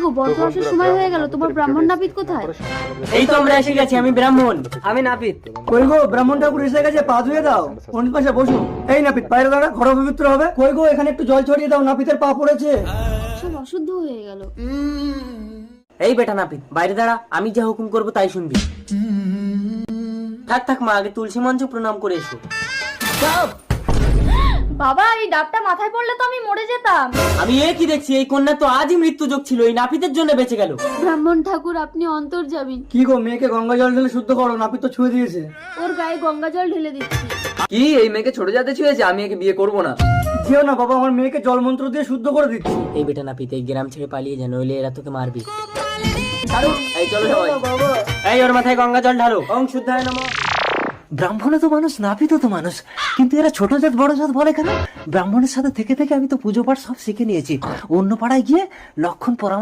গো, বর্তমানের সময় হয়ে গেল, তোমার ব্রাহ্মণ নাপিত কোথায়? এই তো আমরা এসে গেছি, আমি ব্রাহ্মণ। আমি নাপিত। কই গো, ব্রাহ্মণ ঠাকুর এসে গেছে, পা ধুয়ে দাও। অন্য পাশে বসো। এই নাপিত, বাইরে দাঁড়া, ঘর পবিত্র হবে। কই গো, এখানে একটু জল ছড়িয়ে দাও, নাপিতের পা পড়েছে। সব অশুদ্ধ হয়ে গেল। এই বেটা নাপিত, বাইরে দাঁড়া, আমি যা হুকুম করবো তাই শুনবি। থাক থাক মা, আগে তুলসী মঞ্চ প্রণাম করে এসো। বাবা, এই ডাবটা মাথায় পড়লে তো আমি মরে যেতাম। আমি এ কি দেখছি, এই কন্যা তো আজই মৃত্যু যোগ ছিল, এই নাপিতের জন্য বেঁচে গেল। ব্রাহ্মণ ঠাকুর, আপনি অন্তর্যামী। কি গো, মেয়েকে গঙ্গা জল ঢেলে শুদ্ধ করো, নাপিত তো ছুঁয়ে দিয়েছে। ওর গায়ে গঙ্গা জল ঢেলে দিচ্ছি। কি এই মেয়েকে ছোট জাতে ছুঁয়েছে? আমি একে বিয়ে করবো না। যেও না বাবা, আমার মেয়েকে জল মন্ত্র দিয়ে শুদ্ধ করে দিচ্ছি। এই বেটা নাপিত, এই গ্রাম ছেড়ে পালিয়ে যা, নইলে এরা তোকে মারবি। এই চলো সবাই। বাবা, এই ওর মাথায় গঙ্গা জল ঢালো। ওং শুদ্ধায় নমঃ। ব্রাহ্মণে তো মানুষ, নাপিতও তো মানুষ, কিন্তু এরা ছোট জাত বড় জাত বলে কেন? ব্রাহ্মণের সাথে থেকে থেকে আমি তো পুজো পাঠ সব শিখে নিয়েছি। অন্য পাড়ায় গিয়ে লক্ষণ পরামর্শ